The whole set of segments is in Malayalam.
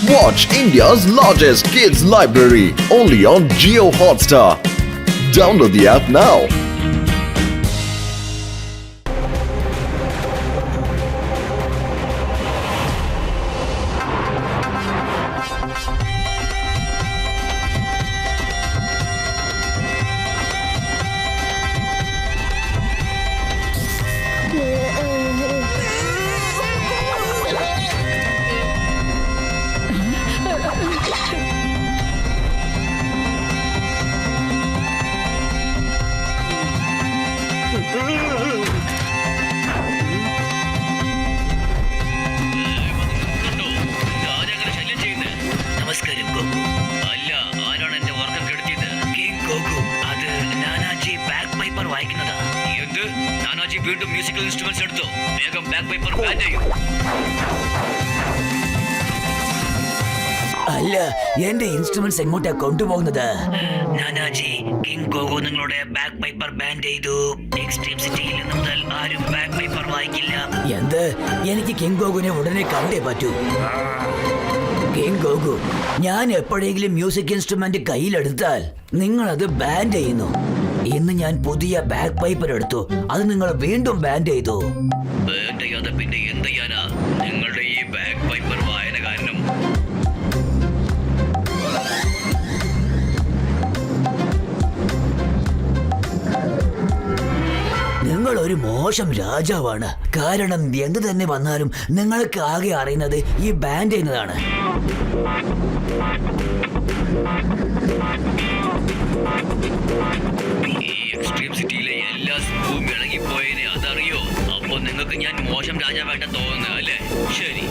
Watch India's largest kids library only on Jio Hotstar. Download the app now. നമസ്കാരം ഗോകു. അല്ല, ആരാണ് എന്റെ ഉറക്കം കെടുത്തിയത്? King Goku. അത് നാനാജി ബാക്ക് പൈപ്പർ വായിക്കുന്നതാ. എന്ത്? നാനാജി വീണ്ടും മ്യൂസിക്കൽ ഇൻസ്ട്രുമെന്റ്സ് എടുത്തോ? വേഗം ബാക്ക് പൈപ്പർ ബാൻ ചെയ്യൂ. അല്ല, എന്റെ ഇൻസ്ട്രുമെന്റ്സ് എങ്ങോട്ടാ കൊണ്ടുപോകുന്നത്? നാനാജി, കിങ് ഗോകു നിങ്ങളുടെ ബാക്ക് പൈപ്പർ ബാൻ ചെയ്തു. എക്സ്ട്രീം സിറ്റിയിൽ നിന്ന് മുതൽ ആരും ബാക്ക് പൈപ്പർ വായിക്കില്ല. എന്ത്? എനിക്ക് കിങ് ഗോകുനെ ഉടനെ കണ്ടേ പറ്റൂ. കിങ് ഗോകു, ഞാൻ എപ്പോഴെങ്കിലും മ്യൂസിക് ഇൻസ്ട്രുമെന്റ് കയ്യിലെടുത്താൽ നിങ്ങൾ അത് ബാൻ ചെയ്യുന്നു. ഇന്ന് ഞാൻ പുതിയ ബാക്ക് പൈപ്പർ എടുത്തു, അത് നിങ്ങൾ വീണ്ടും ബാൻ ചെയ്തു. ബാൻ ചെയ്യാതെ പിന്നെ എന്ത് ചെയ്യാനാ? നിങ്ങളുടെ ഈ ബാക്ക് പൈപ്പർ വായന കാരണം നിങ്ങൾ ഒരു മോശം രാജാവാണ്. കാരണം എന്ത് തന്നെ വന്നാലും നിങ്ങൾക്ക് ആകെ അറിയുന്നത് ഈ ബാൻ ചെയ്യുന്നതാണ്. ഈ എക്സ്ട്രീം സിറ്റിയിലെ എല്ലാ സ്പൂവും ഇളകിപ്പോയതിനെ അതറിയോ? അപ്പൊ നിങ്ങൾക്ക് ഞാൻ മോശം രാജാവായിട്ട് തോന്നുന്നത് അല്ലേ? ശരി,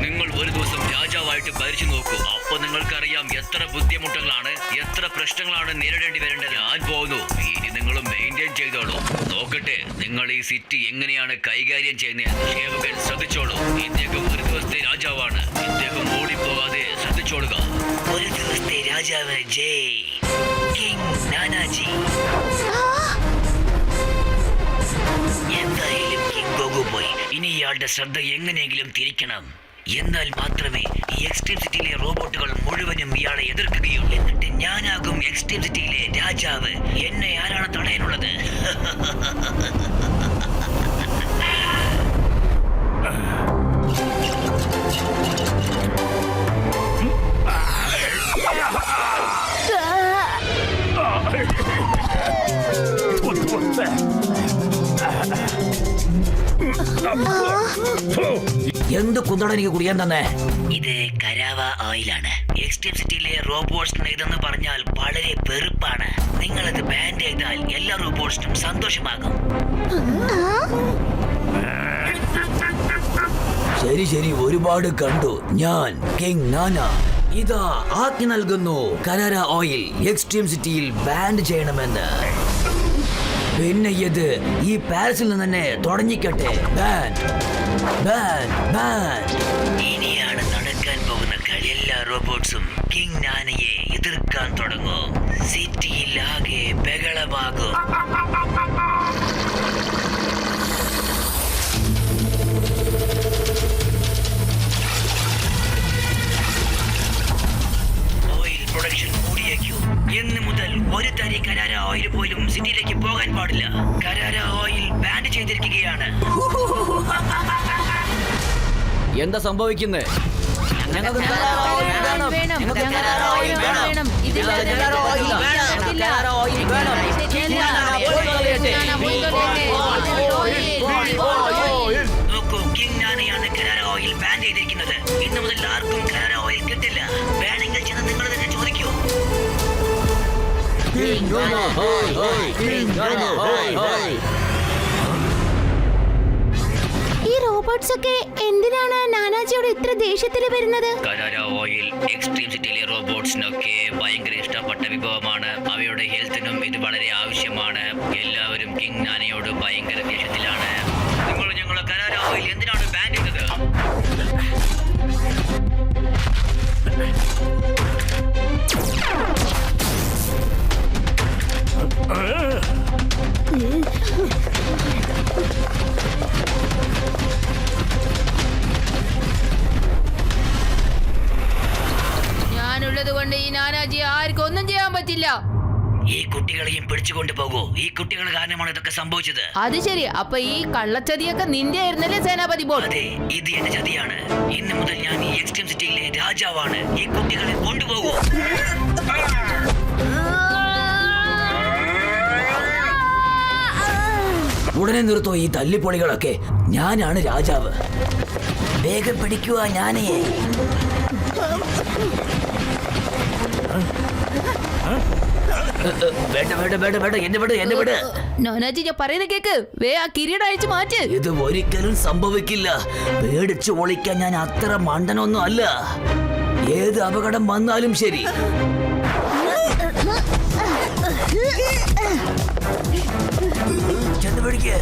നിങ്ങൾ ഒരു ദിവസം രാജാവായിട്ട് ഭരിച്ചു നോക്കൂ. അപ്പൊ നിങ്ങൾക്കറിയാം എത്ര ബുദ്ധിമുട്ടുകളാണ്, എത്ര പ്രശ്നങ്ങളാണ് നേരിടേണ്ടി വരേണ്ടത്. ഞാൻ പോകുന്നു. ഇനി നിങ്ങൾ മെയിൻറ്റെയിൻ ചെയ്തോളൂ. നോക്കട്ടെ നിങ്ങൾ ഈ സിറ്റി എങ്ങനെയാണ് കൈകാര്യം ചെയ്യുന്നത്. സേവകൻ ശ്രദ്ധിച്ചോളൂ. ഇദ്ദേഹം ഒരു ദിവസത്തെ രാജാവാണ്. ഇദ്ദേഹം ഓടിപ്പോകാതെ ശ്രദ്ധിച്ചോളുക. ഒരു ദിവസത്തെ രാജാവ് ജയ് കിങ് നാനാജി. എന്തായാലും കിങ് ഗോകു പോയി. ഇനി ഇയാളുടെ ശ്രദ്ധ എങ്ങനെയെങ്കിലും തിരിക്കണം. എന്നാൽ മാത്രമേ ഈ എക്സ്ട്രീം സിറ്റിയിലെ റോബോട്ടുകൾ മുഴുവനും ഇയാളെ എതിർക്കുകയുള്ളൂ. എന്നിട്ട് ഞാനാകും എക്സ്ട്രീം സിറ്റിയിലെ രാജാവ്. എന്നെ ആരാണ് തടയാനുള്ളത്? എന്ത് കുന്തട എനിക്ക് കുടിയാൻ തന്നെ? ഇത് കരാവ ഓയിലാണ്. എക്സ്ട്രീം സിറ്റിയിലെ റോബോട്ട്സിന് ഇതെന്ന് പറഞ്ഞാൽ വളരെ വെറുപ്പാണ്. നിങ്ങളത് ബാൻ ചെയ്താൽ എല്ലാ റോബോട്ട്സിനും സന്തോഷമാകും. ശരി, ഒരുപാട് കണ്ടു. ഞാൻ കിങ് നാന ഇതാ ആജ്ഞ നൽകുന്നു. കരാര ഓയിൽ എക്സ്ട്രീം സിറ്റിയിൽ ബാൻ ചെയ്യണമെന്ന്. പിന്നെ ഇത് ഈ പാരീസിൽ നിന്ന് തന്നെ തുടങ്ങിക്കട്ടെ. Ban ban ban. ഇനിയാണ് നടക്കാൻ പോകുന്ന കളി. എല്ലാ റോബോട്ട്സും കിങ് നാനയെ എതിർക്കാൻ തുടങ്ങും. സിറ്റിയിൽ ആകെ ബഹളമാകും. Oil production കൂടിയേക്കൂ. ഇന്ന് മുതൽ ഒരു തരി കരാര ഓയിൽ പോലും സിറ്റിയിലേക്ക് പോകാൻ പാടില്ല. കരാര ഓയിൽ ബാൻ ചെയ്തിരിക്കുകയാണ്. എന്താ സംഭവിക്കുന്നത്? നോക്കൂ, കിങ് നാനയാണ് കരാര ഓയിൽ ബാൻ ചെയ്തിരിക്കുന്നത്. ഇന്ന് മുതൽ ആർക്കും കരാര ഓയിൽ കിട്ടില്ല. വേണമെങ്കിൽ ചെന്ന് നിങ്ങൾ തന്നെ ചോദിക്കൂ. ഈ റോബോട്ട്സ് ഒക്കെ എന്തിനാണ് നാനാജിയോട് ഇത്ര ദേഷ്യത്തിൽ വരുന്നത്? കരാര ഓയിൽ എക്സ്ട്രീം സിറ്റിയിലെ റോബോട്ട്സിനൊക്കെ ഭയങ്കര ഇഷ്ടപ്പെട്ട വിഭവമാണ്. അവയുടെ ഹെൽത്തിനും ഇത് വളരെ ആവശ്യമാണ്. എല്ലാവരും കിങ് നാനയോട് ഭയങ്കര ദേഷ്യത്തിലാണ്. നിങ്ങൾ ഞങ്ങളെ കരാര ഓയിൽ എന്തിനാണ് ബാൻ ചെയ്തത്? നാനാജി ആർക്കും ഒന്നും ചെയ്യാൻ പറ്റില്ല. ഈ കുട്ടികളെയും പിടിച്ചുകൊണ്ട് പോകൂ. ഈ കുട്ടികൾ കാരണമാണ് ഇതൊക്കെ സംഭവിച്ചത്. അത് ശരി. അപ്പൊ ഈ കള്ളച്ചതിയൊക്കെ നിന്റെ ആയിരുന്നല്ലേ സേനാപതി ബോൾ? അതെ, ഇത് എന്റെ ചതിയാണ്. ഇന്ന് മുതൽ ഞാൻ ഈ എക്സ്ട്രീം സിറ്റിയിലെ രാജാവാണ്. ഈ കുട്ടികളെ കൊണ്ടുപോകൂ. ഉടനെ നിർത്തോ ഈ തല്ലിപ്പൊളികളൊക്കെ. ഞാനാണ് രാജാവ്. വേഗം പിടിക്കുക ഞാനേ. എന്നെ വിട്. നാനാജി ഞാൻ പറയുന്ന കേക്ക്. ആ കിരീടം അഴിച്ചു മാറ്റ്. ഇത് ഒരിക്കലും സംഭവിക്കില്ല. പേടിച്ചു ഒളിക്കാൻ ഞാൻ അത്ര മണ്ടനൊന്നും അല്ല. ഏത് അപകടം വന്നാലും ശരി. ചെന്ന് പിടിക്ക്.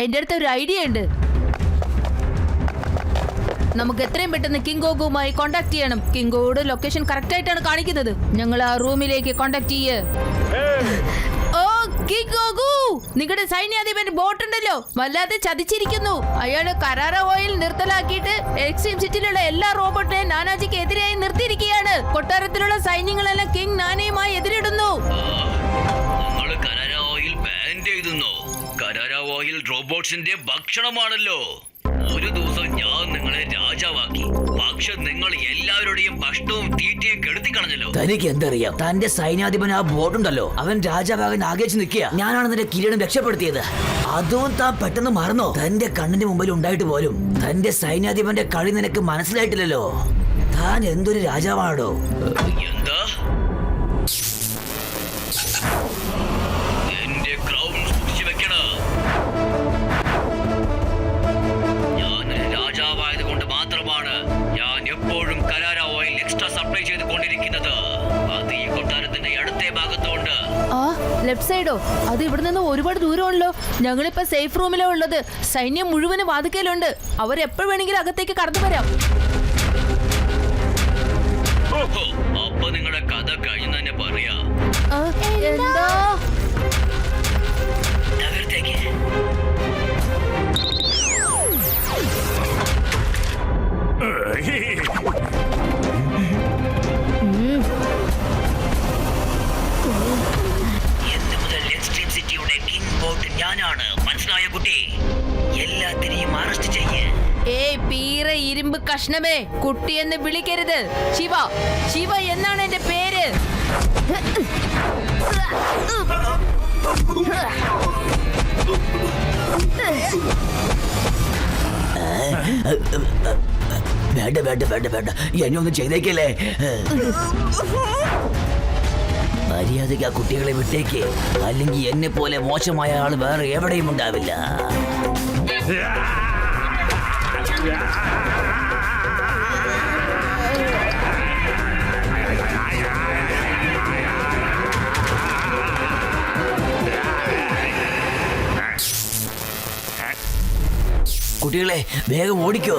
എന്റെ അടുത്ത് ഒരു ഐഡിയ ഉണ്ട്. നമുക്ക് എത്രയും പെട്ടെന്ന് കിങ്കോഗുമായി കോണ്ടാക്ട് ചെയ്യണം. കിങ്കോയുടെ ലൊക്കേഷൻ കറക്റ്റ് ആയിട്ടാണ് കാണിക്കുന്നത്. ഞങ്ങൾ ആ റൂമിലേക്ക് കോണ്ടാക്ട് ചെയ്യ്. ഓ കിങ്കോഗു, നിങ്ങളുടെ സൈന്യാധിപൻ ബോട്ട് ഉണ്ടല്ലോ, വല്ലാതെ ചതിച്ചിരിക്കുന്നു. അയാള് കരാര ഓയിൽ നിർത്തലാക്കിയിട്ട് എക്സ്ട്രീം സിറ്റിയിലുള്ള എല്ലാ റോബോട്ടിനെയും നാനാജിക്ക് എതിരായി നിർത്തിയിരിക്കുകയാണ്. കൊട്ടാരത്തിലുള്ള സൈന്യങ്ങളെല്ലാം കിങ് നാനയുമായി എതിരിടുന്നു. കരാര ഓയിൽ റോബോട്ട്സിന്റെ ഭക്ഷണമാണല്ലോ. ഒരു ദിവസം ഞാൻ നിങ്ങളെ രാജാവാക്കി. പക്ഷെ നിങ്ങൾ എല്ലാവരുടെയും ഭക്ഷണവും തീറ്റയും കെടുത്തി കളഞ്ഞല്ലോ. തനിക്ക് എന്തറിയാം? തന്റെ സൈന്യാധിപൻ ആ ബോട്ടുണ്ടല്ലോ, അവൻ രാജാവാകാൻ ആഗ്രഹിച്ചു നിൽക്കുക. ഞാനാണ് നിന്റെ കിരീടം രക്ഷപ്പെടുത്തിയത്. അതും താൻ പെട്ടെന്ന് മറന്നോ? തന്റെ കണ്ണിന്റെ മുമ്പിൽ ഉണ്ടായിട്ട് പോലും തന്റെ സൈന്യാധിപന്റെ കളി നിനക്ക് മനസ്സിലായിട്ടില്ലല്ലോ. താൻ എന്തൊരു രാജാവാണോ? എന്താ? എന്റെ ക്രൗൺ സൂക്ഷിച്ചു വെക്കണ. ഞാൻ രാജാവായത് കൊണ്ട് മാത്രമാണ് ഞാൻ എപ്പോഴും കരാര ഓയിൽ എക്സ്ട്രാ സപ്ലൈ ചെയ്തുകൊണ്ടിരിക്കുന്നത്. അത് ഈ കൊട്ടാരത്തിന്റെ അടുത്ത ഭാഗത്തുണ്ട്. ആ ലെഫ്റ്റ് സൈഡോ? അത് ഇവിടെ നിന്ന് ഒരുപാട് ദൂരമാണല്ലോ. ഞങ്ങളിപ്പോ സേഫ് റൂമിലോ ഉള്ളത്. സൈന്യം മുഴുവനും വാതിക്കലുണ്ട്. അവരെപ്പോഴും വേണമെങ്കിലും അകത്തേക്ക് കടന്നു വരാം. അപ്പൊ നിങ്ങളുടെ കഥ കഴിഞ്ഞു തന്നെ പറയാ. എന്താ? ഇന്ന് മുതൽ എക്സ്ട്രീം സിറ്റിയുടെ കിങ് ബോട്ട് ഞാനാണ്. മനസ്സിലായ കുട്ടി? എല്ലാത്തിനെയും അറസ്റ്റ് ചെയ്യ്. ഏയ് പീറ ഇരുമ്പ് കഷ്ണമേ, കുട്ടിയെന്ന് വിളിക്കരുത്. ശിവ, ശിവ എന്നാണ് എന്റെ പേര്. വേണ്ട വേണ്ട വേണ്ട വേണ്ട, എന്നെ ഒന്നും ചെയ്തേക്കല്ലേ. മര്യാദയ്ക്ക് ആ കുട്ടികളെ വിട്ടേക്ക്. അല്ലെങ്കിൽ എന്നെ പോലെ മോശമായ ആള് വേറെ എവിടെയും ഉണ്ടാവില്ല. കുട്ടികളെ വേഗം ഓടിക്കോ.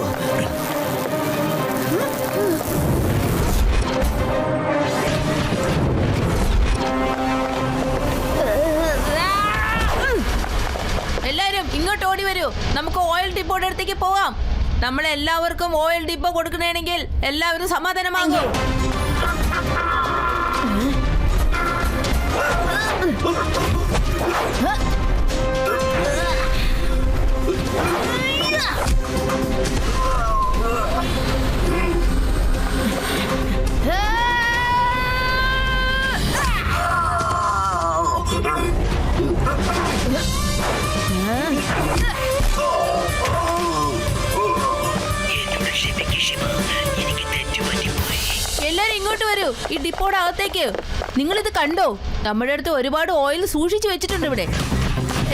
എല്ലാരും ഇങ്ങോട്ട് ഓടി വരൂ. നമുക്ക് ഓയിൽ ഡിപ്പോയുടെ അടുത്തേക്ക് പോവാം. നമ്മളെല്ലാവർക്കും ഓയിൽ ഡിപ്പോ കൊടുക്കണമെങ്കിൽ എല്ലാവരും സമാധാനമാകും. എല്ലാരും ഇങ്ങോട്ട് വരൂ, ഈ ഡിപ്പോയുടെ അകത്തേക്ക്. നിങ്ങളിത് കണ്ടോ? നമ്മുടെ അടുത്ത് ഒരുപാട് ഓയിൽ സൂക്ഷിച്ചു വെച്ചിട്ടുണ്ട് ഇവിടെ.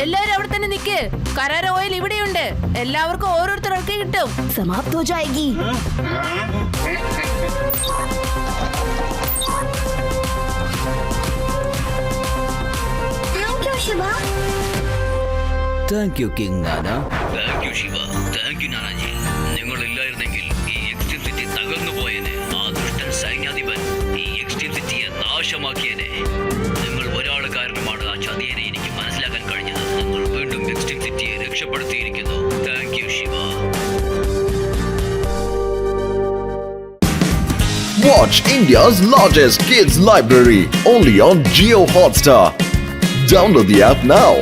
എല്ലാരും അവിടെ തന്നെ നിക്ക്. കരാര ഓയിൽ ഇവിടെയുണ്ട്. എല്ലാവർക്കും ഓരോരുത്തർക്ക് കിട്ടും. समाप्त हो जाएगी. Thank you king Nana. Thank you Shiva, thank you Nanaji. നിങ്ങളില്ലായിരുന്നെങ്കിൽ ഈ എക്സ്ട്രീം സിറ്റി തകർന്നു പോയേനെ. ആ ദുഷ്ടൻ സൈന്യാധിപൻ ഈ എക്സ്ട്രീം സിറ്റിയെ നാശമാക്കിയേനെ. നിങ്ങൾ ഒരാൾ കാരണമാണ് ആ ചതിയനെ എനിക്ക് മനസ്സിലാക്കാൻ കഴിഞ്ഞത്. നിങ്ങൾ വീണ്ടും എക്സ്ട്രീം സിറ്റിയെ രക്ഷപ്പെടുത്തിയിരിക്കുന്നു. Thank you Shiva. Watch India's largest kids library only on Jio Hotstar. Download the app now.